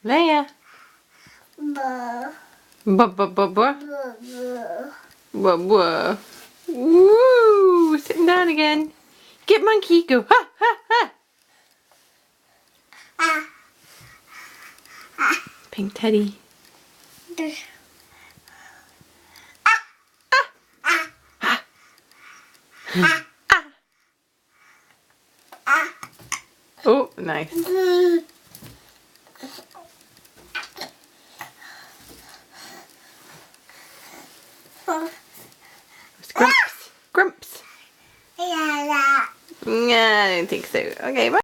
Leia. Woo! Sitting down again. Get monkey. Go. Ha ha ha. Pink teddy. Oh, nice. Grumps. Grumps. Yeah, I don't think so. Okay, bye.